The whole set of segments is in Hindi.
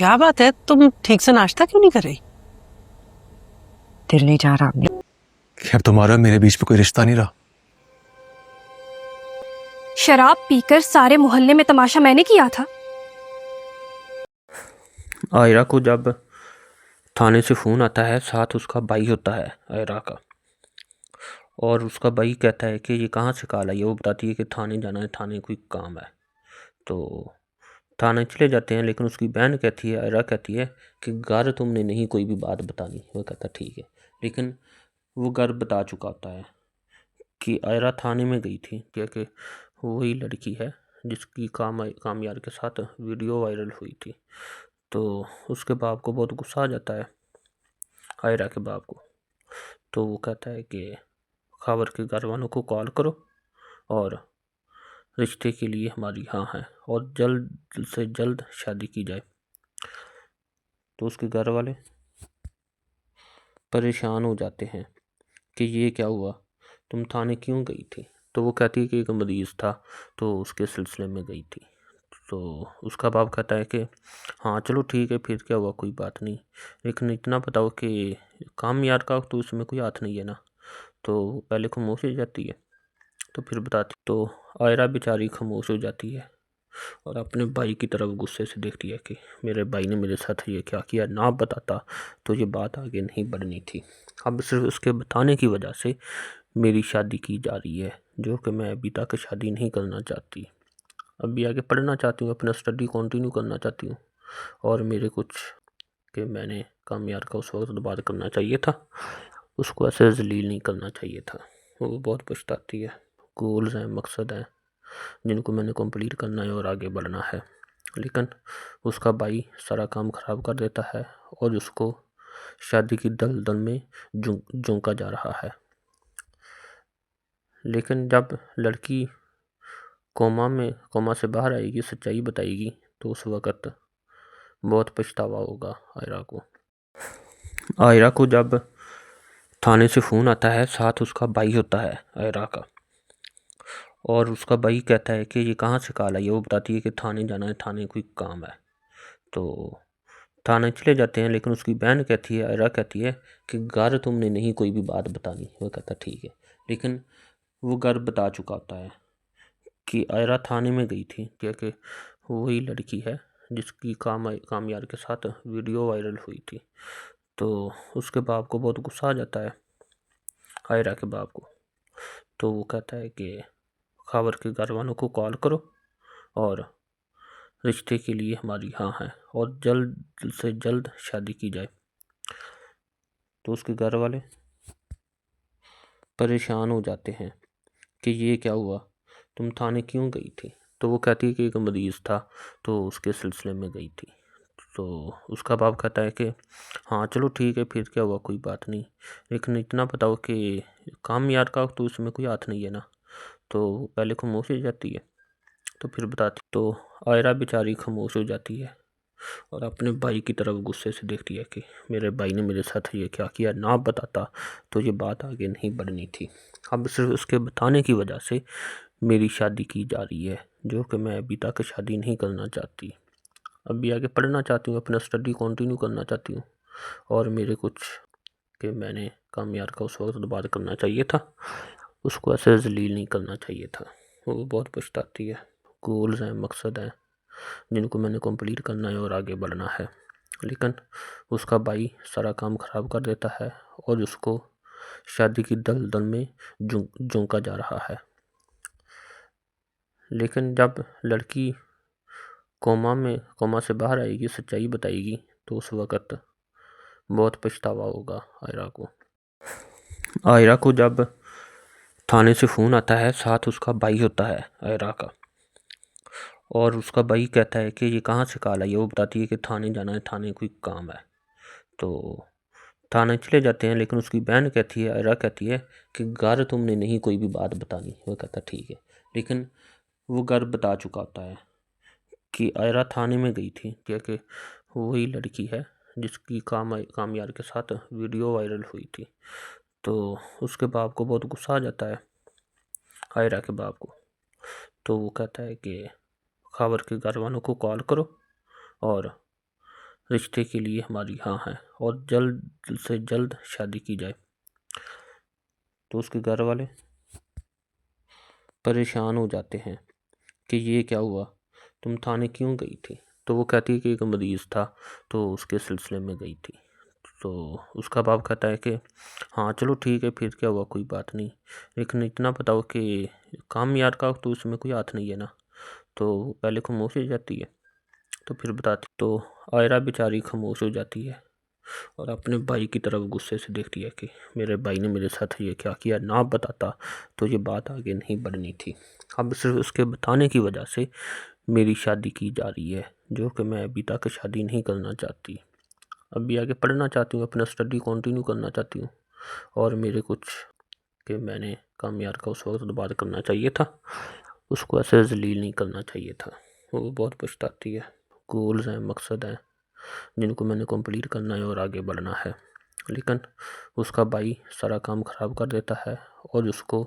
क्या बात है, तुम ठीक से नाश्ता क्यों नहीं कर रही? दिल नहीं जा रहा। अब तुम्हारा मेरे बीच में कोई रिश्ता नहीं रहा। शराब पीकर सारे मोहल्ले में तमाशा मैंने किया था। आयरा को जब थाने से फ़ोन आता है, साथ उसका भाई होता है आयरा का, और उसका भाई कहता है कि ये कहाँ से कॉल आई है। वो बताती है कि थाने जाना है, थाने कोई काम है। तो थाने चले जाते हैं, लेकिन उसकी बहन कहती है, आयरा कहती है कि घर तुमने नहीं कोई भी बात बतानी। वो कहता ठीक है, लेकिन वो घर बता चुका होता है कि आयरा थाने में गई थी, क्योंकि वही लड़की है जिसकी कामयार के साथ वीडियो वायरल हुई थी। तो उसके बाप को बहुत गुस्सा आ जाता है, आयरा के बाप को। तो वो कहता है कि खबर के घर वालों को कॉल करो और रिश्ते के लिए हमारी हाँ है, और जल्द से जल्द शादी की जाए। तो उसके घर वाले परेशान हो जाते हैं कि ये क्या हुआ, तुम थाने क्यों गई थी। तो वो कहती है कि एक मरीज़ था, तो उसके सिलसिले में गई थी। तो उसका बाप कहता है कि हाँ चलो ठीक है, फिर क्या हुआ, कोई बात नहीं, लेकिन इतना बताओ कि काम यार का तो इसमें कोई हाथ नहीं है ना। तो पहले खामोश हो जाती है, तो फिर बताती। तो आयरा बेचारी खामोश हो जाती है और अपने भाई की तरफ गुस्से से देखती है कि मेरे भाई ने मेरे साथ ये क्या किया, ना बताता तो ये बात आगे नहीं बढ़नी थी। अब सिर्फ उसके बताने की वजह से मेरी शादी की जा रही है, जो कि मैं अभी तक शादी नहीं करना चाहती। अभी आगे पढ़ना चाहती हूँ, अपना स्टडी कंटिन्यू करना चाहती हूँ, और मेरे कुछ कि मैंने कामयार का उस वक्त बात करना चाहिए था, उसको ऐसे जलील नहीं करना चाहिए था। वो बहुत पछताती है। गोल्स हैं, मकसद हैं जिनको मैंने कंप्लीट करना है और आगे बढ़ना है, लेकिन उसका भाई सारा काम ख़राब कर देता है और उसको शादी की दलदल में झोंका जा रहा है। लेकिन जब लड़की कोमा से बाहर आएगी, सच्चाई बताएगी, तो उस वक़्त बहुत पछतावा होगा आयरा को। आयरा को जब थाने से फ़ोन आता है, साथ उसका भाई होता है आयरा का, और उसका भाई कहता है कि ये कहाँ से कॉल आई है। वो बताती है कि थाने जाना है, थाने कोई काम है। तो थाने चले जाते हैं, लेकिन उसकी बहन कहती है, आयरा कहती है कि घर तुमने नहीं कोई भी बात बतानी। वो कहता ठीक है, लेकिन वो घर बता चुका होता है कि आयरा थाने में गई थी, क्योंकि वही लड़की है जिसकी कामयार के साथ वीडियो वायरल हुई थी। तो उसके बाप को बहुत गुस्सा आ जाता है, आयरा के बाप को। तो वो कहता है कि खबर के घर वालों को कॉल करो और रिश्ते के लिए हमारी हाँ है, और जल्द से जल्द शादी की जाए। तो उसके घर वाले परेशान हो जाते हैं कि ये क्या हुआ, तुम थाने क्यों गई थी। तो वो कहती है कि एक मरीज़ था, तो उसके सिलसिले में गई थी। तो उसका बाप कहता है कि हाँ चलो ठीक है, फिर क्या हुआ, कोई बात नहीं, लेकिन इतना बताओ कि काम यार का तो इसमें कोई हाथ नहीं है ना। तो पहले खामोश हो जाती है, तो फिर बताती। तो आयरा बेचारी खामोश हो जाती है और अपने भाई की तरफ गुस्से से देखती है कि मेरे भाई ने मेरे साथ ये क्या किया, ना बताता तो ये बात आगे नहीं बढ़नी थी। अब सिर्फ उसके बताने की वजह से मेरी शादी की जा रही है, जो कि मैं अभी तक शादी नहीं करना चाहती। अभी आगे पढ़ना चाहती हूँ, अपना स्टडी कंटिन्यू करना चाहती हूँ, और मेरे कुछ कि मैंने कामयार का उस वक्त बात करना चाहिए था, उसको ऐसे जलील नहीं करना चाहिए था। वो बहुत पछताती है। गोल्स हैं, मकसद हैं जिनको मैंने कंप्लीट करना है और आगे बढ़ना है, लेकिन उसका भाई सारा काम ख़राब कर देता है और उसको शादी की दलदल में झोंका जा रहा है। लेकिन जब लड़की कोमा से बाहर आएगी, सच्चाई बताएगी, तो उस वक़्त बहुत पछतावा होगा आयरा को। आयरा को जब थाने से फ़ोन आता है, साथ उसका भाई होता है आयरा का, और उसका भाई कहता है कि ये कहाँ से कॉल आई है। वो बताती है कि थाने जाना है, थाने कोई काम है। तो थाने चले जाते हैं, लेकिन उसकी बहन कहती है, आयरा कहती है कि घर तुमने नहीं कोई भी बात बतानी। वो कहता ठीक है, लेकिन वो घर बता चुका होता है कि आयरा थाने में गई थी, क्योंकि वही लड़की है जिसकी कामयार के साथ वीडियो वायरल हुई थी। तो उसके बाप को बहुत गुस्सा आ जाता है, आयरा के बाप को। तो वो कहता है कि खबर के घर वालों को कॉल करो और रिश्ते के लिए हमारी हाँ है और जल्द से जल्द शादी की जाए। तो उसके घर वाले परेशान हो जाते हैं कि ये क्या हुआ, तुम थाने क्यों गई थी? तो वो कहती है कि एक मरीज़ था तो उसके सिलसिले में गई थी। तो उसका बाप कहता है कि हाँ चलो ठीक है, फिर क्या हुआ, कोई बात नहीं, लेकिन इतना बताओ कि काम यार का तो उसमें कोई हाथ नहीं है ना। तो पहले खामोश हो जाती है, तो फिर बताती। तो आयरा बेचारी खामोश हो जाती है और अपने भाई की तरफ गुस्से से देखती है कि मेरे भाई ने मेरे साथ ये क्या किया, ना बताता तो ये बात आगे नहीं बढ़नी थी। अब सिर्फ उसके बताने की वजह से मेरी शादी की जा रही है, जो कि मैं अभी तक शादी नहीं करना चाहती। अभी आगे पढ़ना चाहती हूँ, अपना स्टडी कंटिन्यू करना चाहती हूँ। और मेरे कुछ कि मैंने कामयार का उस वक्त बात करना चाहिए था, उसको ऐसे जलील नहीं करना चाहिए था। वो बहुत पछताती है। गोल्स हैं, मकसद हैं जिनको मैंने कंप्लीट करना है और आगे बढ़ना है, लेकिन उसका भाई सारा काम ख़राब कर देता है और उसको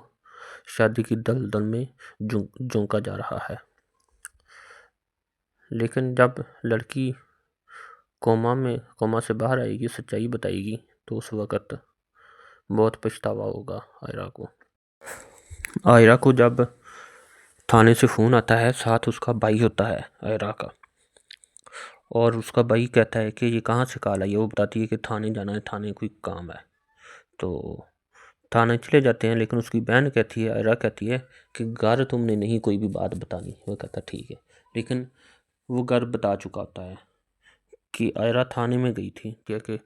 शादी की दलदल में झोंका जा रहा है। लेकिन जब लड़की कोमा से बाहर आएगी, सच्चाई बताएगी, तो उस वक़्त बहुत पछतावा होगा आयरा को जब थाने से फ़ोन आता है, साथ उसका भाई होता है आयरा का, और उसका भाई कहता है कि ये कहाँ से कॉल आई है। वो बताती है कि थाने जाना है, थाने कोई काम है। तो थाने चले जाते हैं, लेकिन उसकी बहन कहती है, आयरा कहती है कि घर तुमने नहीं कोई भी बात बतानी। वो कहता ठीक है, लेकिन वो घर बता चुका होता है कि आयरा थाने में गई थी, क्योंकि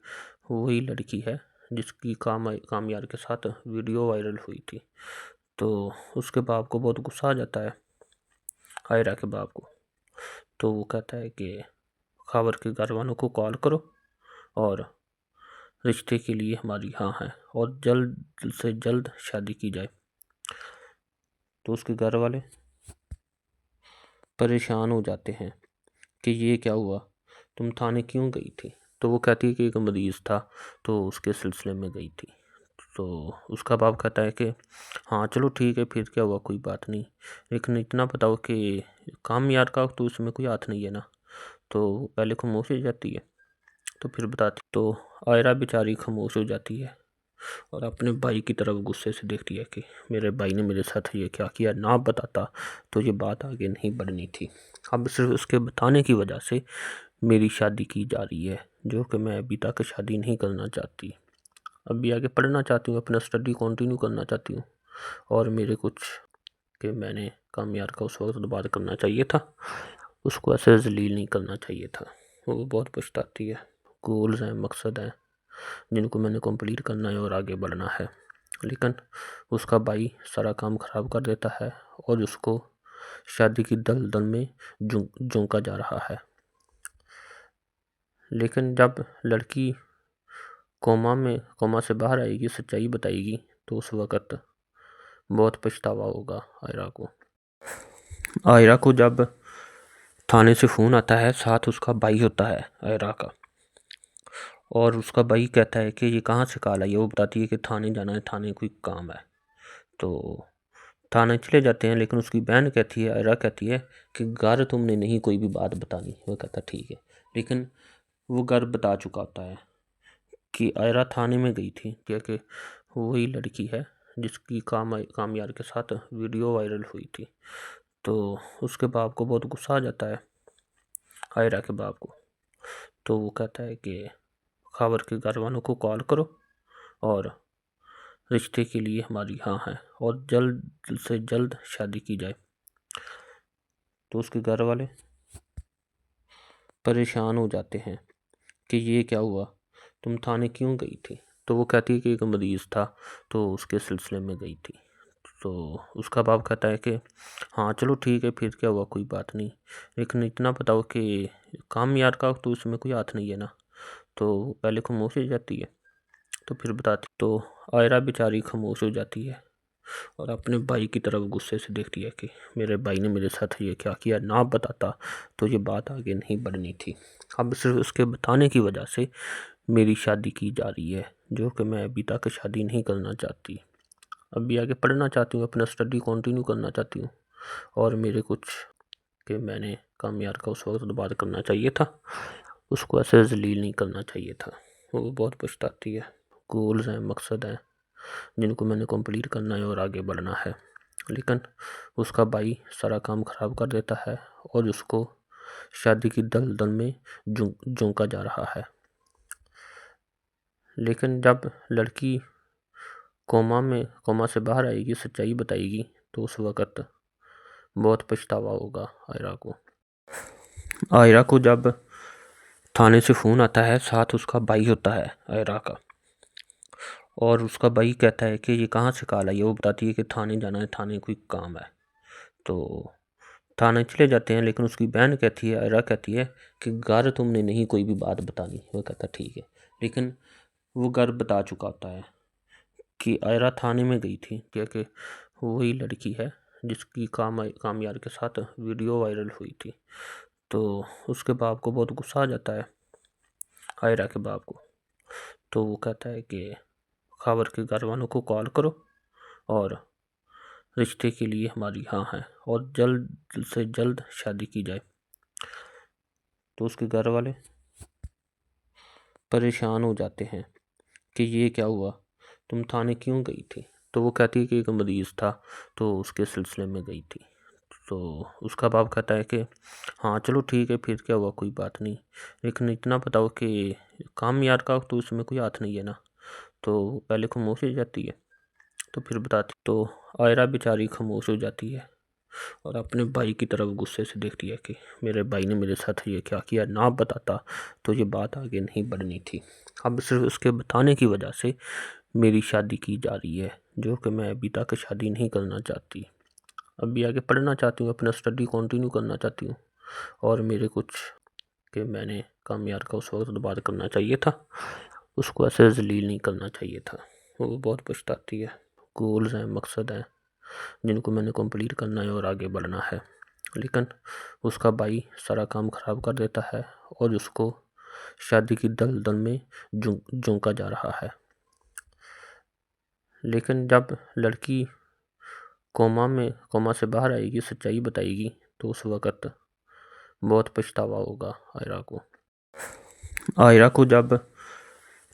वही लड़की है जिसकी कामयार के साथ वीडियो वायरल हुई थी। तो उसके बाप को बहुत गुस्सा आ जाता है, आयरा के बाप को। तो वो कहता है कि खबर के घर वालों को कॉल करो और रिश्ते के लिए हमारी हाँ है और जल्द से जल्द शादी की जाए। तो उसके घर वाले परेशान हो जाते हैं कि ये क्या हुआ, तुम थाने क्यों गई थी? तो वो कहती है कि एक मरीज़ था तो उसके सिलसिले में गई थी। तो उसका बाप कहता है कि हाँ चलो ठीक है, फिर क्या हुआ, कोई बात नहीं, लेकिन इतना बताओ कि काम यार का तो उसमें कोई हाथ नहीं है ना। तो पहले खामोश हो जाती है, तो फिर बताती। तो आयरा बेचारी खामोश हो जाती है और अपने भाई की तरफ गुस्से से देखती है कि मेरे भाई ने मेरे साथ ये क्या किया, ना बताता तो ये बात आगे नहीं बढ़नी थी। अब सिर्फ उसके बताने की वजह से मेरी शादी की जा रही है, जो कि मैं अभी तक शादी नहीं करना चाहती। अभी आगे पढ़ना चाहती हूँ, अपना स्टडी कंटिन्यू करना चाहती हूँ। और मेरे कुछ कि मैंने कामयार का उस वक्त बात करना चाहिए था, उसको ऐसे जलील नहीं करना चाहिए था। वो बहुत पछताती है। गोल्स हैं, मकसद हैं जिनको मैंने कंप्लीट करना है और आगे बढ़ना है, लेकिन उसका भाई सारा काम ख़राब कर देता है और उसको शादी की दलदल में झोंका जा रहा है। लेकिन जब लड़की कोमा से बाहर आएगी, सच्चाई बताएगी, तो उस वक़्त बहुत पछतावा होगा आयरा को जब थाने से फ़ोन आता है, साथ उसका भाई होता है आयरा का, और उसका भाई कहता है कि ये कहाँ से कॉल आई है। वो बताती है कि थाने जाना है, थाने कोई काम है। तो थाने चले जाते हैं, लेकिन उसकी बहन कहती है, आयरा कहती है कि घर तुमने नहीं कोई भी बात बतानी। वो कहता ठीक है, लेकिन वो घर बता चुका होता है कि आयरा थाने में गई थी, क्योंकि वही लड़की है जिसकी कामयार के साथ वीडियो वायरल हुई थी। तो उसके बाप को बहुत गुस्सा आ जाता है, आयरा के बाप को। तो वो कहता है कि खबर के घर वालों को कॉल करो और रिश्ते के लिए हमारी हाँ है और जल्द से जल्द शादी की जाए। तो उसके घर वाले परेशान हो जाते हैं कि ये क्या हुआ, तुम थाने क्यों गई थी? तो वो कहती है कि एक मरीज़ था तो उसके सिलसिले में गई थी। तो उसका बाप कहता है कि हाँ चलो ठीक है, फिर क्या हुआ, कोई बात नहीं, लेकिन इतना बताओ कि काम यार का तो उसमें कोई हाथ नहीं है ना। तो पहले खामोश हो जाती है, तो फिर बताती। तो आयरा बेचारी खामोश हो जाती है और अपने भाई की तरफ गुस्से से देखती है कि मेरे भाई ने मेरे साथ ये क्या किया, ना बताता तो ये बात आगे नहीं बढ़नी थी। अब सिर्फ उसके बताने की वजह से मेरी शादी की जा रही है, जो कि मैं अभी तक शादी नहीं करना चाहती। अभी आगे पढ़ना चाहती हूँ, अपना स्टडी कंटिन्यू करना चाहती हूँ। और मेरे कुछ कि मैंने कामयार का उस वक्त बात करना चाहिए था, उसको ऐसे जलील नहीं करना चाहिए था। वो बहुत पछताती है। गोल्स हैं, मकसद हैं जिनको मैंने कंप्लीट करना है और आगे बढ़ना है, लेकिन उसका भाई सारा काम ख़राब कर देता है और उसको शादी की दलदल में झोंका जा रहा है। लेकिन जब लड़की कोमा से बाहर आएगी, सच्चाई बताएगी, तो उस वक़्त बहुत पछतावा होगा आयरा को। जब थाने से फ़ोन आता है, साथ उसका भाई होता है आयरा का, और उसका भाई कहता है कि ये कहाँ से कॉल आई है। वो बताती है कि थाने जाना है, थाने कोई काम है। तो थाने चले जाते हैं, लेकिन उसकी बहन कहती है, आयरा कहती है कि घर तुमने नहीं कोई भी बात बतानी। वो कहता ठीक है, लेकिन वो घर बता चुका होता है कि आयरा थाने में गई थी, क्योंकि वही लड़की है जिसकी कामयार के साथ वीडियो वायरल हुई थी। तो उसके बाप को बहुत गुस्सा आ जाता है, आयरा के बाप को। तो वो कहता है कि खबर के घर वालों को कॉल करो और रिश्ते के लिए हमारी हाँ है और जल्द से जल्द शादी की जाए। तो उसके घर वाले परेशान हो जाते हैं कि ये क्या हुआ, तुम थाने क्यों गई थी। तो वो कहती है कि एक मरीज़ था, तो उसके सिलसिले में गई थी। तो उसका बाप कहता है कि हाँ चलो ठीक है, फिर क्या हुआ, कोई बात नहीं, लेकिन इतना बताओ कि काम यार का तो इसमें कोई हाथ नहीं है ना। तो पहले खामोश हो जाती है, तो फिर बताती। तो आयरा बेचारी खामोश हो जाती है और अपने भाई की तरफ गुस्से से देखती है कि मेरे भाई ने मेरे साथ ये क्या किया, ना बताता तो ये बात आगे नहीं बढ़नी थी। अब सिर्फ उसके बताने की वजह से मेरी शादी की जा रही है, जो कि मैं अभी तक शादी नहीं करना चाहती। अभी आगे पढ़ना चाहती हूँ, अपना स्टडी कंटिन्यू करना चाहती हूँ, और मेरे कुछ कि मैंने कामयार का उस वक्त बात करना चाहिए था, उसको ऐसे जलील नहीं करना चाहिए था। वो बहुत पछताती है। गोल्स हैं, मकसद हैं जिनको मैंने कंप्लीट करना है और आगे बढ़ना है, लेकिन उसका भाई सारा काम ख़राब कर देता है और उसको शादी की दलदल में झोंका जा रहा है। लेकिन जब लड़की कोमा से बाहर आएगी, सच्चाई बताएगी, तो उस वक़्त बहुत पछतावा होगा आयरा को। जब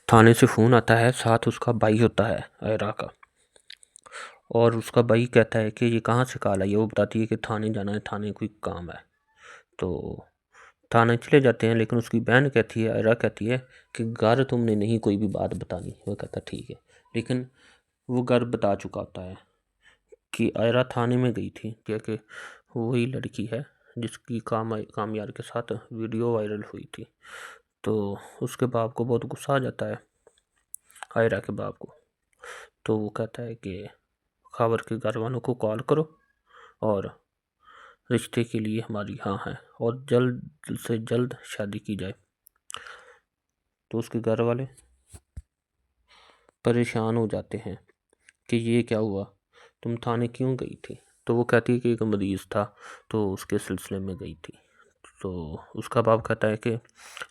थाने से फ़ोन आता है, साथ उसका भाई होता है आयरा का, और उसका भाई कहता है कि ये कहाँ से कॉल आई है। वो बताती है कि थाने जाना है, थाने कोई काम है। तो थाने चले जाते हैं, लेकिन उसकी बहन कहती है, आयरा कहती है कि घर तुमने नहीं कोई भी बात बतानी। वो कहता ठीक है, लेकिन वो घर बता चुका होता है कि आयरा थाने में गई थी, क्योंकि वही लड़की है जिसकी कामयार के साथ वीडियो वायरल हुई थी। तो उसके बाप को बहुत गुस्सा आ जाता है, आयरा के बाप को। तो वो कहता है कि खबर के घर वालों को कॉल करो और रिश्ते के लिए हमारी हाँ है और जल्द से जल्द शादी की जाए। तो उसके घर वाले परेशान हो जाते हैं कि ये क्या हुआ, तुम थाने क्यों गई थी। तो वो कहती है कि एक मरीज़ था, तो उसके सिलसिले में गई थी। तो उसका बाप कहता है कि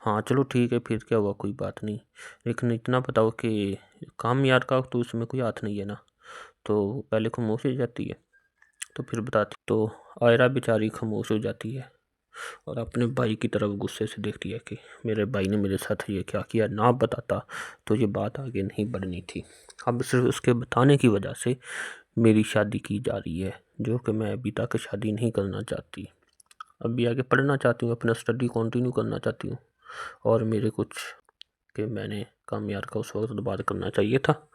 हाँ चलो ठीक है, फिर क्या हुआ, कोई बात नहीं, लेकिन इतना बताओ कि काम यार का तो इसमें कोई हाथ नहीं है ना। तो पहले खामोश हो जाती है, तो फिर बताती। तो आयरा बेचारी खामोश हो जाती है और अपने भाई की तरफ गुस्से से देखती है कि मेरे भाई ने मेरे साथ ये क्या किया, ना बताता तो ये बात आगे नहीं बढ़नी थी। अब सिर्फ उसके बताने की वजह से मेरी शादी की जा रही है, जो कि मैं अभी तक शादी नहीं करना चाहती। अभी आगे पढ़ना चाहती हूँ, अपना स्टडी कंटिन्यू करना चाहती हूँ, और मेरे कुछ कि मैंने कामयार का उस वक्त बात करना चाहिए था,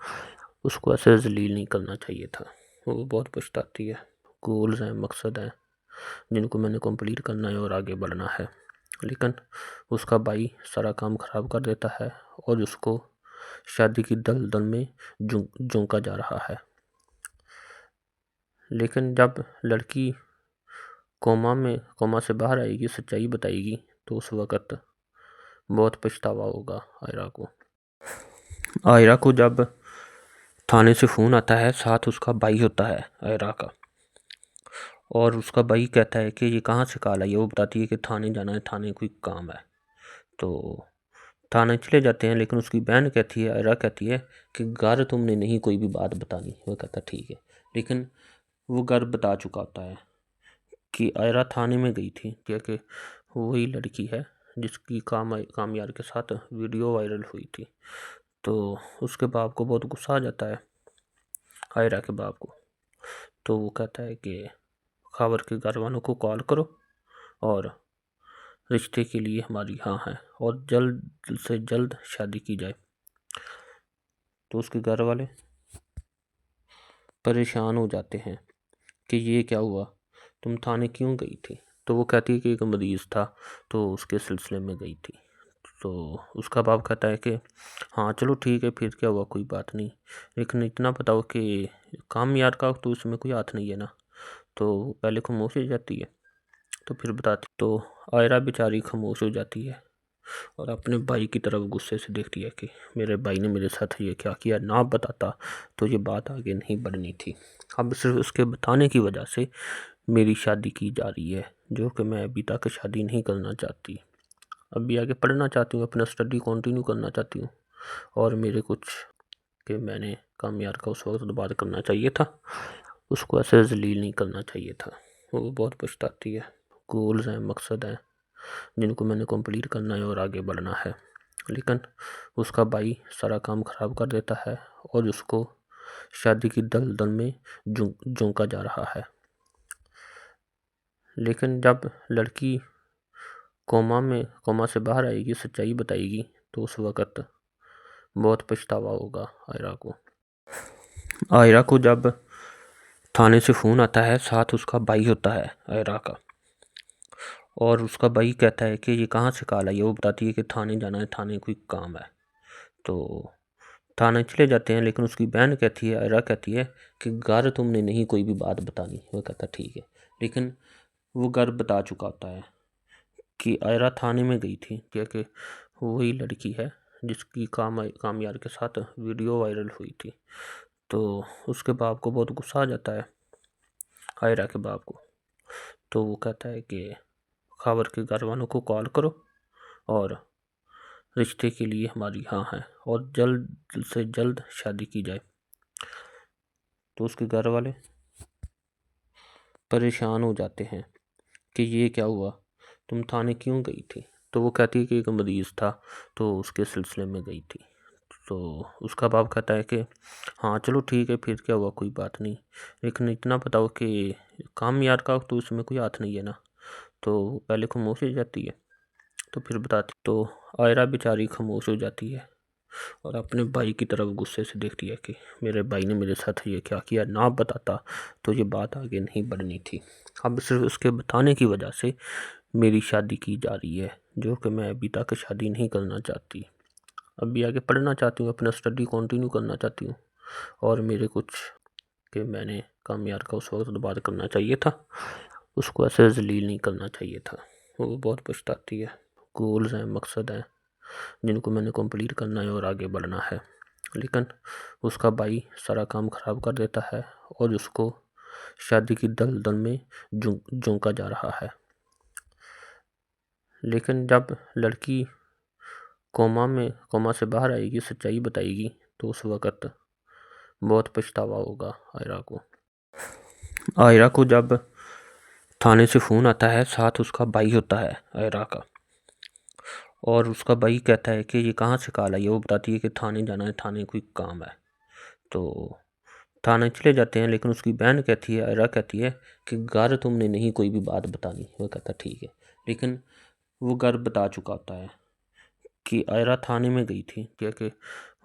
उसको ऐसे जलील नहीं करना चाहिए था। वो बहुत पछताती है। गोल्स हैं, मकसद हैं जिनको मैंने कंप्लीट करना है और आगे बढ़ना है, लेकिन उसका भाई सारा काम ख़राब कर देता है और उसको शादी की दलदल में झोंका जा रहा है। लेकिन जब लड़की कोमा से बाहर आएगी, सच्चाई बताएगी, तो उस वक़्त बहुत पछतावा होगा आयरा को। जब थाने से फ़ोन आता है, साथ उसका भाई होता है आयरा का, और उसका भाई कहता है कि ये कहाँ से कॉल आई है। वो बताती है कि थाने जाना है, थाने कोई काम है। तो थाने चले जाते हैं, लेकिन उसकी बहन कहती है, आयरा कहती है कि घर तुमने नहीं कोई भी बात बतानी। वो कहता ठीक है, लेकिन वो घर बता चुका होता है कि आयरा थाने में गई थी, क्योंकि वही लड़की है जिसकी कामयार के साथ वीडियो वायरल हुई थी। तो उसके बाप को बहुत गुस्सा आ जाता है, आयरा के बाप को। तो वो कहता है कि खबर के घर वालों को कॉल करो और रिश्ते के लिए हमारी हाँ है और जल्द से जल्द शादी की जाए। तो उसके घर वाले परेशान हो जाते हैं कि ये क्या हुआ, तुम थाने क्यों गई थी? तो वो कहती है कि एक मरीज़ था तो उसके सिलसिले में गई थी। तो उसका बाप कहता है कि हाँ चलो ठीक है, फिर क्या हुआ, कोई बात नहीं, लेकिन इतना बताओ कि काम यार का तो उसमें कोई हाथ नहीं है ना। तो पहले खामोश हो जाती है, तो फिर बताती। तो आयरा बेचारी खामोश हो जाती है और अपने भाई की तरफ गुस्से से देखती है कि मेरे भाई ने मेरे साथ ये क्या किया, ना बताता तो ये बात आगे नहीं बढ़नी थी। अब सिर्फ उसके बताने की वजह से मेरी शादी की जा रही है, जो कि मैं अभी तक शादी नहीं करना चाहती। अभी आगे पढ़ना चाहती हूँ, अपना स्टडी कंटिन्यू करना चाहती हूँ। और मेरे कुछ कि मैंने कामयार का उस वक्त बात करना चाहिए था, उसको ऐसे जलील नहीं करना चाहिए था। वो बहुत पछताती है। गोल्स हैं, मकसद हैं जिनको मैंने कंप्लीट करना है और आगे बढ़ना है, लेकिन उसका भाई सारा काम ख़राब कर देता है और उसको शादी की दलदल में झोंका जा रहा है। लेकिन जब लड़की कोमा से बाहर आएगी, सच्चाई बताएगी, तो उस वक़्त बहुत पछतावा होगा आयरा को जब थाने से फ़ोन आता है, साथ उसका भाई होता है आयरा का, और उसका भाई कहता है कि ये कहाँ से कॉल आई है। वो बताती है कि थाने जाना है, थाने कोई काम है। तो थाने चले जाते हैं, लेकिन उसकी बहन कहती है, आयरा कहती है कि घर तुमने नहीं कोई भी बात बतानी। वो कहता ठीक है, लेकिन वो घर बता चुका होता है कि आयरा थाने में गई थी, क्योंकि वही लड़की है जिसकी कामयार के साथ वीडियो वायरल हुई थी। तो उसके बाप को बहुत गुस्सा आ जाता है, आयरा के बाप को। तो वो कहता है कि खबर के घर वालों को कॉल करो और रिश्ते के लिए हमारी हाँ है और जल्द से जल्द शादी की जाए। तो उसके घर वाले परेशान हो जाते हैं कि ये क्या हुआ, तुम थाने क्यों गई थी? तो वो कहती है कि एक मरीज़ था तो उसके सिलसिले में गई थी। तो उसका बाप कहता है कि हाँ चलो ठीक है, फिर क्या हुआ, कोई बात नहीं, लेकिन इतना बताओ कि काम यार का तो उसमें कोई हाथ नहीं है ना। तो पहले खामोश हो जाती है, तो फिर बताती। तो आयरा बेचारी खामोश हो जाती है और अपने भाई की तरफ गुस्से से देखती है कि मेरे भाई ने मेरे साथ ये क्या किया, ना बताता तो ये बात आगे नहीं बढ़नी थी। अब सिर्फ उसके बताने की वजह से मेरी शादी की जा रही है, जो कि मैं अभी तक शादी नहीं करना चाहती। अभी आगे पढ़ना चाहती हूँ, अपना स्टडी कंटिन्यू करना चाहती हूँ। और मेरे कुछ कि मैंने कामयार का उस वक्त बात करना चाहिए था, उसको ऐसे जलील नहीं करना चाहिए था। वो बहुत पछताती है। गोल्स हैं, मकसद हैं जिनको मैंने कंप्लीट करना है और आगे बढ़ना है, लेकिन उसका भाई सारा काम ख़राब कर देता है और उसको शादी की दलदल में झोंका जा रहा है। लेकिन जब लड़की कोमा से बाहर आएगी, सच्चाई बताएगी, तो उस वक़्त बहुत पछतावा होगा आयरा को जब थाने से फ़ोन आता है, साथ उसका भाई होता है आयरा का, और उसका भाई कहता है कि ये कहाँ से कॉल आई है। वो बताती है कि थाने जाना है, थाने कोई काम है। तो थाने चले जाते हैं, लेकिन उसकी बहन कहती है, आयरा कहती है कि घर तुमने नहीं कोई भी बात बतानी। वो कहता ठीक है, लेकिन वो घर बता चुका होता है कि आयरा थाने में गई थी, क्योंकि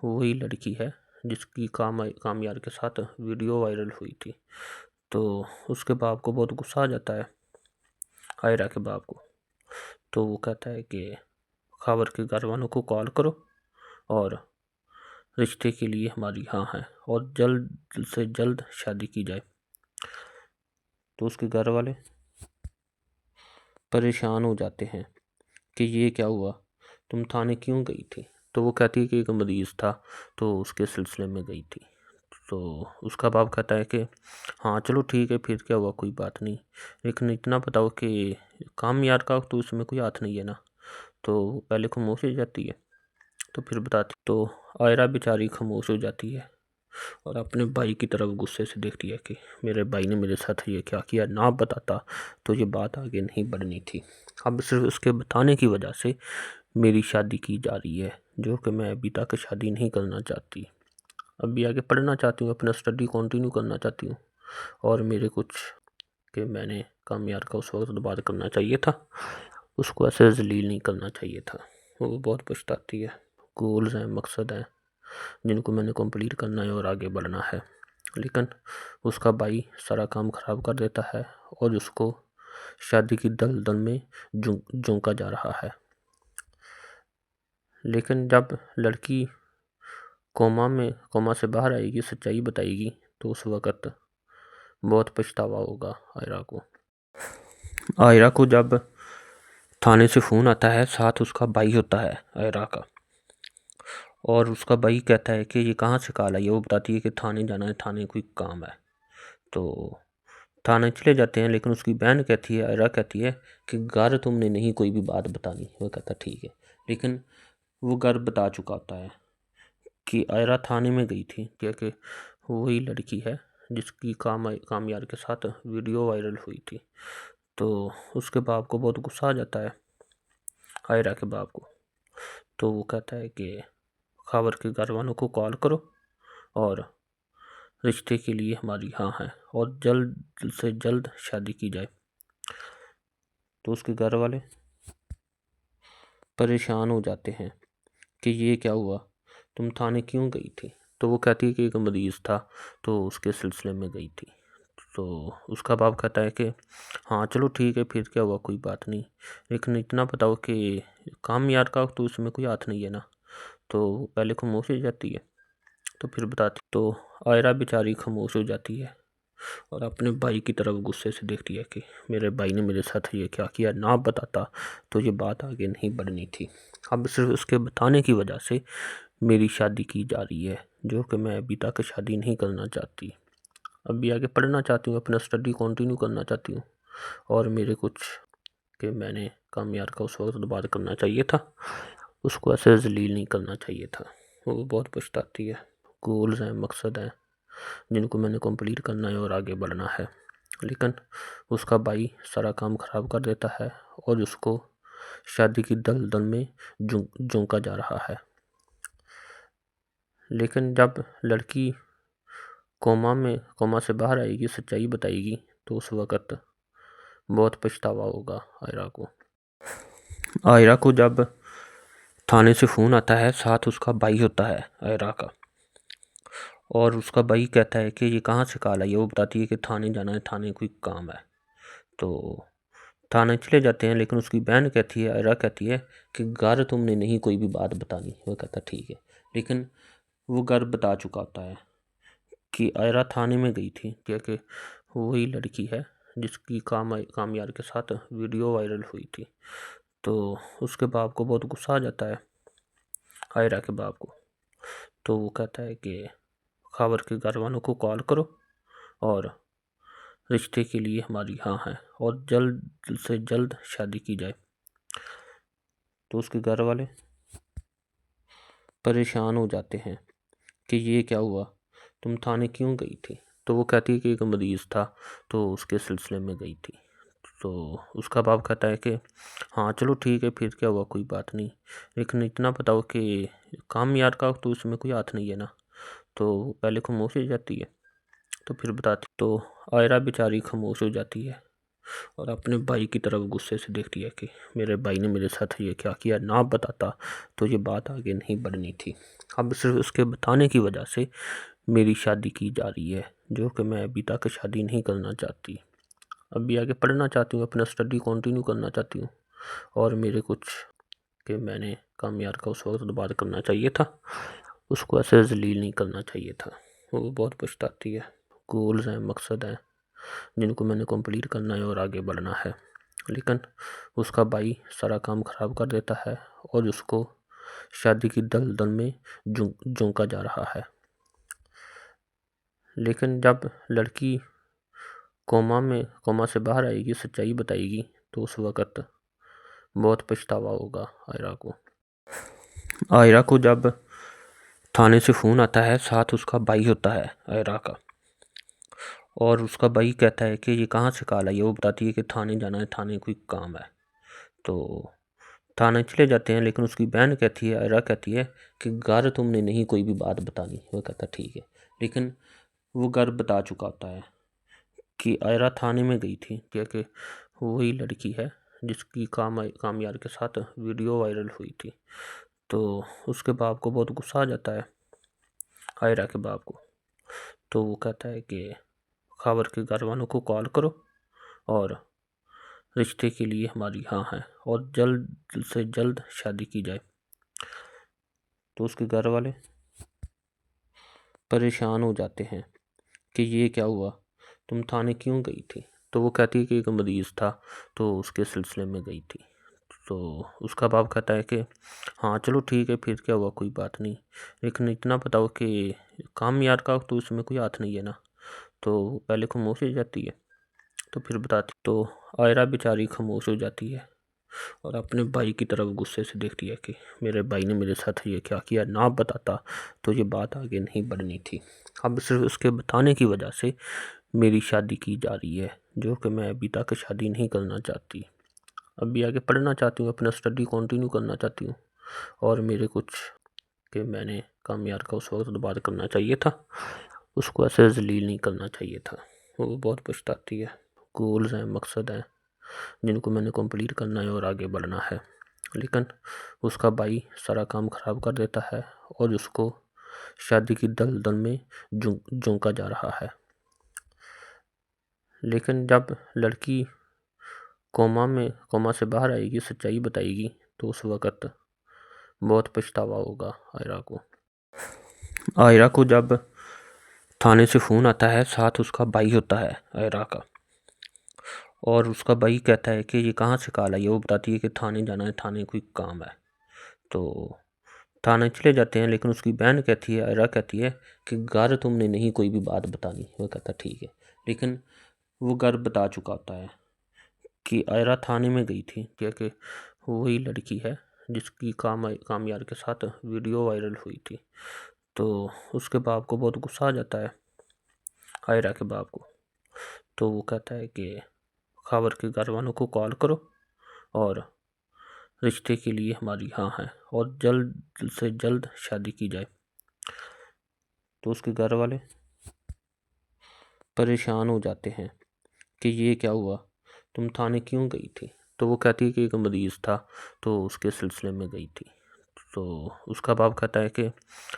वही लड़की है जिसकी कामयार के साथ वीडियो वायरल हुई थी। तो उसके बाप को बहुत गुस्सा आ जाता है, आयरा के बाप को। तो वो कहता है कि खबर के घर वालों को कॉल करो और रिश्ते के लिए हमारी हाँ है और जल्द से जल्द शादी की जाए। तो उसके घर वाले परेशान हो जाते हैं कि ये क्या हुआ, तुम थाने क्यों गई थी? तो वो कहती है कि एक मरीज़ था तो उसके सिलसिले में गई थी। तो उसका बाप कहता है कि हाँ चलो ठीक है, फिर क्या हुआ, कोई बात नहीं, लेकिन इतना बताओ कि काम यार का तो उसमें कोई हाथ नहीं है ना। तो पहले खामोश हो जाती है, तो फिर बताती। तो आयरा बेचारी खामोश हो जाती है और अपने भाई की तरफ गुस्से से देखती है कि मेरे भाई ने मेरे साथ ये क्या किया, ना बताता तो ये बात आगे नहीं बढ़नी थी। अब सिर्फ उसके बताने की वजह से मेरी शादी की जा रही है, जो कि मैं अभी तक शादी नहीं करना चाहती। अभी आगे पढ़ना चाहती हूँ, अपना स्टडी कंटिन्यू करना चाहती हूँ। और मेरे कुछ कि मैंने कामयार का उस वक्त बात करना चाहिए था, उसको ऐसे जलील नहीं करना चाहिए था। वो बहुत पछताती है। गोल्स हैं, मकसद हैं जिनको मैंने कंप्लीट करना है और आगे बढ़ना है, लेकिन उसका भाई सारा काम ख़राब कर देता है और उसको शादी की दलदल में झोंका जा रहा है। लेकिन जब लड़की कोमा से बाहर आएगी, सच्चाई बताएगी, तो उस वक़्त बहुत पछतावा होगा आयरा को। आयरा को जब थाने से फ़ोन आता है, साथ उसका भाई होता है आयरा का, और उसका भाई कहता है कि ये कहाँ से कॉल आई है। वो बताती है कि थाने जाना है, थाने कोई काम है। तो थाने चले जाते हैं, लेकिन उसकी बहन कहती है, आयरा कहती है कि घर तुमने नहीं कोई भी बात बतानी। वो कहता ठीक है, लेकिन वो घर बता चुका होता है कि आयरा थाने में गई थी, क्योंकि वही लड़की है जिसकी कामयार के साथ वीडियो वायरल हुई थी। तो उसके बाप को बहुत गुस्सा आ जाता है, आयरा के बाप को। तो वो कहता है कि खबर के घर वालों को कॉल करो और रिश्ते के लिए हमारी हाँ है और जल्द से जल्द शादी की जाए। तो उसके घर वाले परेशान हो जाते हैं कि ये क्या हुआ, तुम थाने क्यों गई थी। तो वो कहती है कि एक मरीज़ था, तो उसके सिलसिले में गई थी। तो उसका बाप कहता है कि हाँ चलो ठीक है, फिर क्या हुआ, कोई बात नहीं, लेकिन इतना बताओ कि काम यार का तो उसमें कोई हाथ नहीं है ना। तो पहले खामोश हो जाती है, तो फिर बताती। तो आयरा बेचारी खामोश हो जाती है और अपने भाई की तरफ गुस्से से देखती है कि मेरे भाई ने मेरे साथ ये क्या किया, ना बताता तो ये बात आगे नहीं बढ़नी थी। अब सिर्फ उसके बताने की वजह से मेरी शादी की जा रही है, जो कि मैं अभी तक शादी नहीं करना चाहती। अभी आगे पढ़ना चाहती हूँ, अपना स्टडी कंटिन्यू करना चाहती हूँ। और मेरे कुछ कि मैंने कामयार का उस वक्त बात करना चाहिए था, उसको ऐसे जलील नहीं करना चाहिए था। वो बहुत पछताती है। गोल्स हैं, मकसद हैं जिनको मैंने कंप्लीट करना है और आगे बढ़ना है, लेकिन उसका भाई सारा काम ख़राब कर देता है और उसको शादी की दलदल में झोंका जा रहा है। लेकिन जब लड़की कोमा से बाहर आएगी, सच्चाई बताएगी, तो उस वक़्त बहुत पछतावा होगा आयरा को। आयरा को जब थाने से फ़ोन आता है, साथ उसका भाई होता है आयरा का, और उसका भाई कहता है कि ये कहाँ से कॉल आई है। वो बताती है कि थाने जाना है, थाने कोई काम है। तो थाने चले जाते हैं, लेकिन उसकी बहन कहती है, आयरा कहती है कि घर तुमने नहीं कोई भी बात बतानी। वो कहता ठीक है, लेकिन वो घर बता चुका होता है कि आयरा थाने में गई थी, क्योंकि वही लड़की है जिसकी कामयार के साथ वीडियो वायरल हुई थी। तो उसके बाप को बहुत गुस्सा आ जाता है, आयरा के बाप को। तो वो कहता है कि खबर के घर वालों को कॉल करो और रिश्ते के लिए हमारी हाँ है और जल्द से जल्द शादी की जाए। तो उसके घर वाले परेशान हो जाते हैं कि ये क्या हुआ, तुम थाने क्यों गई थी। तो वो कहती है कि एक मरीज़ था, तो उसके सिलसिले में गई थी। तो उसका बाप कहता है कि हाँ चलो ठीक है, फिर क्या हुआ, कोई बात नहीं, लेकिन इतना बताओ कि काम यार का तो उसमें कोई हाथ नहीं है ना। तो पहले खामोश हो जाती है, तो फिर बताती। तो आयरा बेचारी खामोश हो जाती है और अपने भाई की तरफ गुस्से से देखती है कि मेरे भाई ने मेरे साथ ये क्या किया, ना बताता तो ये बात आगे नहीं बढ़नी थी। अब सिर्फ उसके बताने की वजह से मेरी शादी की जा रही है, जो कि मैं अभी तक शादी नहीं करना चाहती। अभी आगे पढ़ना चाहती हूँ, अपना स्टडी कंटिन्यू करना चाहती हूँ। और मेरे कुछ कि मैंने कामयार का उस वक्त बात करना चाहिए था, उसको ऐसे जलील नहीं करना चाहिए था। वो बहुत पछताती है। गोल्स हैं, मकसद हैं जिनको मैंने कंप्लीट करना है और आगे बढ़ना है, लेकिन उसका भाई सारा काम ख़राब कर देता है और उसको शादी की दलदल में झोंका जा रहा है। लेकिन जब लड़की कोमा से बाहर आएगी, सच्चाई बताएगी, तो उस वक़्त बहुत पछतावा होगा आयरा को। आयरा को जब थाने से फ़ोन आता है, साथ उसका भाई होता है आयरा का। और उसका भाई कहता है कि ये कहाँ से कॉल आई है। वो बताती है कि थाने जाना है, थाने कोई काम है। तो थाने चले जाते हैं, लेकिन उसकी बहन कहती है, आयरा कहती है कि घर तुमने नहीं कोई भी बात बतानी। वो कहता ठीक है, लेकिन वो घर बता चुका होता है कि आयरा थाने में गई थी क्योंकि वही लड़की है जिसकी कामयार के साथ वीडियो वायरल हुई थी। तो उसके बाप को बहुत गुस्सा आ जाता है, आयरा के बाप को। तो वो कहता है कि खबर के घर वालों को कॉल करो और रिश्ते के लिए हमारी हाँ है और जल्द से जल्द शादी की जाए। तो उसके घर वाले परेशान हो जाते हैं कि ये क्या हुआ, तुम थाने क्यों गई थी। तो वो कहती है कि एक मरीज़ था, तो उसके सिलसिले में गई थी। तो उसका बाप कहता है कि हाँ चलो ठीक है, फिर क्या हुआ, कोई बात नहीं, लेकिन इतना बताओ कि काम यार का तो इसमें कोई हाथ नहीं है ना। तो पहले खामोश हो जाती है, तो फिर बताती। तो आयरा बेचारी खामोश हो जाती है और अपने भाई की तरफ गुस्से से देखती है कि मेरे भाई ने मेरे साथ ये क्या किया, ना बताता तो ये बात आगे नहीं बढ़नी थी। अब सिर्फ उसके बताने की वजह से मेरी शादी की जा रही है, जो कि मैं अभी तक शादी नहीं करना चाहती। अभी आगे पढ़ना चाहती हूँ, अपना स्टडी कंटिन्यू करना चाहती हूँ। और मेरे कुछ कि मैंने कामयार का उस वक्त बात करना चाहिए था, उसको ऐसे जलील नहीं करना चाहिए था। वो बहुत पछताती है। गोल्स हैं, मकसद हैं जिनको मैंने कंप्लीट करना है और आगे बढ़ना है, लेकिन उसका भाई सारा काम ख़राब कर देता है और उसको शादी की दलदल में झोंका जा रहा है। लेकिन जब लड़की कोमा से बाहर आएगी, सच्चाई बताएगी, तो उस वक़्त बहुत पछतावा होगा आयरा को। आयरा को जब थाने से फ़ोन आता है, साथ उसका भाई होता है आयरा का। और उसका भाई कहता है कि ये कहाँ से कॉल आई है। वो बताती है कि थाने जाना है, थाने कोई काम है। तो थाने चले जाते हैं, लेकिन उसकी बहन कहती है, आयरा कहती है कि घर तुमने नहीं कोई भी बात बतानी। वो कहता ठीक है, लेकिन वो घर बता चुका होता है कि आयरा थाने में गई थी क्योंकि वही लड़की है जिसकी कामयार के साथ वीडियो वायरल हुई थी। तो उसके बाप को बहुत गुस्सा आ जाता है, आयरा के बाप को। तो वो कहता है कि खबर के घर वालों को कॉल करो और रिश्ते के लिए हमारी हाँ है और जल्द से जल्द शादी की जाए। तो उसके घर वाले परेशान हो जाते हैं कि ये क्या हुआ, तुम थाने क्यों गई थी। तो वो कहती है कि एक मरीज़ था, तो उसके सिलसिले में गई थी। तो उसका बाप कहता है कि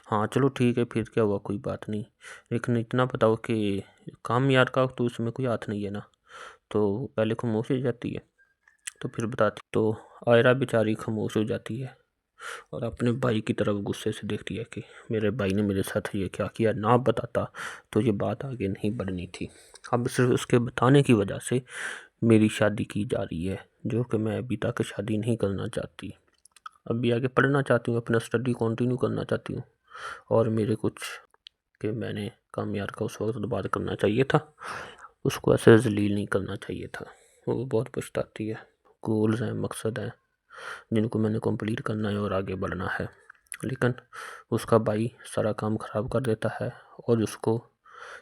हाँ चलो ठीक है, फिर क्या हुआ, कोई बात नहीं, लेकिन इतना बताओ कि काम यार का तो इसमें कोई हाथ नहीं है ना। तो पहले खामोश हो जाती है, तो फिर बताती। तो आयरा बेचारी खामोश हो जाती है और अपने भाई की तरफ गुस्से से देखती है कि मेरे भाई ने मेरे साथ ये क्या किया, ना बताता तो ये बात आगे नहीं बढ़नी थी। अब सिर्फ उसके बताने की वजह से मेरी शादी की जा रही है, जो कि मैं अभी तक शादी नहीं करना चाहती। अभी आगे पढ़ना चाहती हूँ, अपना स्टडी कंटिन्यू करना चाहती हूँ। और मेरे कुछ कि मैंने कामयार का उस वक्त बात करना चाहिए था, उसको ऐसे जलील नहीं करना चाहिए था। वो बहुत पछताती है। गोल्स हैं, मकसद हैं जिनको मैंने कंप्लीट करना है और आगे बढ़ना है, लेकिन उसका भाई सारा काम ख़राब कर देता है और उसको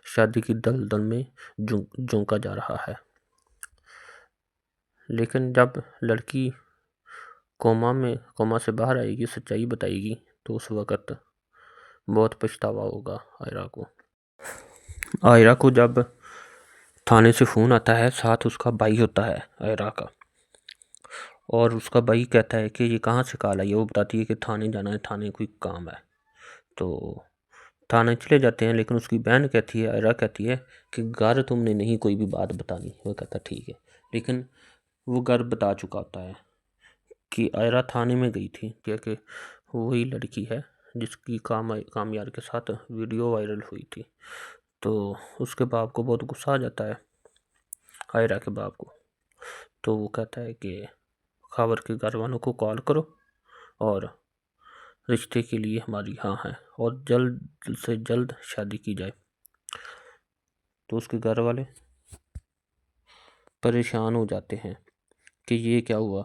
शादी की दलदल में झोंका जा रहा है। लेकिन जब लड़की कोमा से बाहर आएगी, सच्चाई बताएगी, तो उस वक़्त बहुत पछतावा होगा आयरा को। आयरा को जब थाने से फ़ोन आता है, साथ उसका भाई होता है आयरा का। और उसका भाई कहता है कि ये कहाँ से कॉल आई है। वो बताती है कि थाने जाना है, थाने कोई काम है। तो थाने चले जाते हैं, लेकिन उसकी बहन कहती है, आयरा कहती है कि घर तुमने नहीं कोई भी बात बतानी। वो कहता ठीक है, लेकिन वो घर बता चुका होता है कि आयरा थाने में गई थी क्योंकि वही लड़की है जिसकी कामयार के साथ वीडियो वायरल हुई थी। तो उसके बाप को बहुत गुस्सा आ जाता है, आयरा के बाप को। तो वो कहता है कि खबर के घर वालों को कॉल करो और रिश्ते के लिए हमारी हाँ है और जल्द से जल्द शादी की जाए। तो उसके घर वाले परेशान हो जाते हैं कि ये क्या हुआ,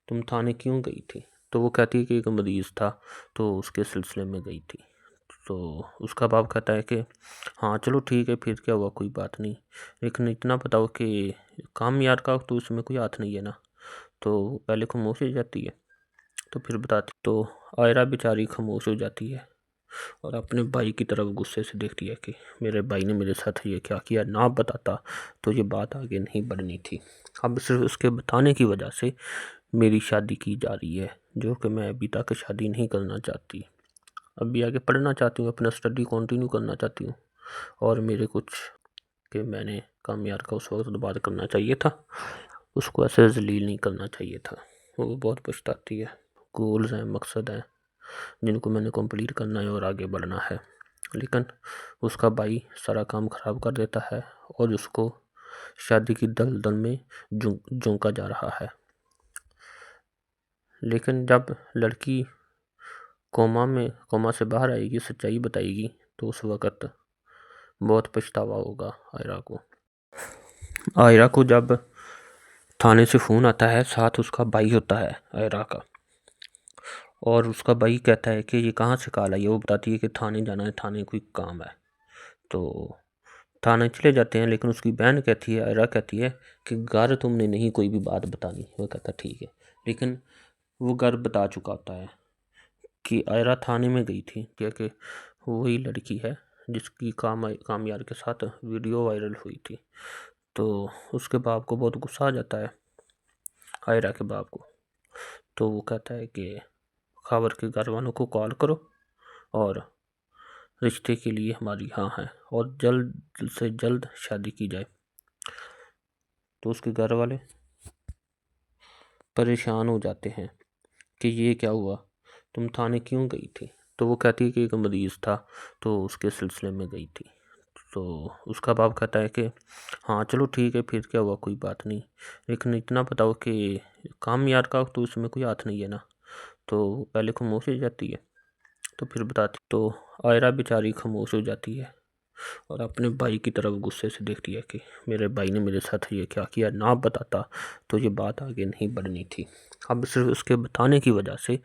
तुम थाने क्यों गई थी। तो वो कहती है कि एक मरीज़ था, तो उसके सिलसिले में गई थी। तो उसका बाप कहता है कि हाँ चलो ठीक है, फिर क्या हुआ, कोई बात नहीं, लेकिन इतना बताओ कि काम यार का तो उसमें कोई हाथ नहीं है ना। तो पहले खामोश हो जाती है, तो फिर बताती, तो आयरा बेचारी खामोश हो जाती है और अपने भाई की तरफ गुस्से से देखती है कि मेरे भाई ने मेरे साथ ये क्या किया, ना बताता तो ये बात आगे नहीं बढ़नी थी। अब सिर्फ उसके बताने की वजह से मेरी शादी की जा रही है, जो कि मैं अभी तक शादी नहीं करना चाहती। अभी आगे पढ़ना चाहती हूँ, अपना स्टडी कंटिन्यू करना चाहती हूँ, और मेरे कुछ कि मैंने कामयार का उस वक्त बात करना चाहिए था, उसको ऐसे जलील नहीं करना चाहिए था। वो बहुत पछताती है। गोल्स हैं, मकसद हैं जिनको मैंने कंप्लीट करना है और आगे बढ़ना है, लेकिन उसका भाई सारा काम ख़राब कर देता है और उसको शादी की दलदल में झोंका जा रहा है। लेकिन जब लड़की कोमा से बाहर आएगी, सच्चाई बताएगी, तो उस वक़्त बहुत पछतावा होगा आयरा को। आयरा को जब थाने से फ़ोन आता है, साथ उसका भाई होता है आयरा का, और उसका भाई कहता है कि ये कहाँ से कॉल आई है। वो बताती है कि थाने जाना है, थाने कोई काम है। तो थाने चले जाते हैं, लेकिन उसकी बहन कहती है, आयरा कहती है कि घर तुमने नहीं कोई भी बात बतानी। वो कहता ठीक है, लेकिन वो घर बता चुका होता है कि आयरा थाने में गई थी, क्योंकि वही लड़की है जिसकी कामयार के साथ वीडियो वायरल हुई थी। तो उसके बाप को बहुत गुस्सा आ जाता है, आयरा के बाप को। तो वो कहता है कि खबर के घर वालों को कॉल करो और रिश्ते के लिए हमारी हाँ है, और जल्द से जल्द शादी की जाए। तो उसके घर वाले परेशान हो जाते हैं कि ये क्या हुआ, तुम थाने क्यों गई थी। तो वो कहती है कि एक मरीज़ था, तो उसके सिलसिले में गई थी। तो उसका बाप कहता है कि हाँ चलो ठीक है, फिर क्या हुआ, कोई बात नहीं, लेकिन इतना बताओ कि काम यार का तो उसमें कोई हाथ नहीं है ना। तो पहले खामोश हो जाती है, तो फिर बताती, तो आयरा बेचारी खामोश हो जाती है और अपने भाई की तरफ गुस्से से देखती है कि मेरे भाई ने मेरे साथ ये क्या किया, ना बताता तो ये बात आगे नहीं बढ़नी थी। अब सिर्फ उसके बताने की वजह से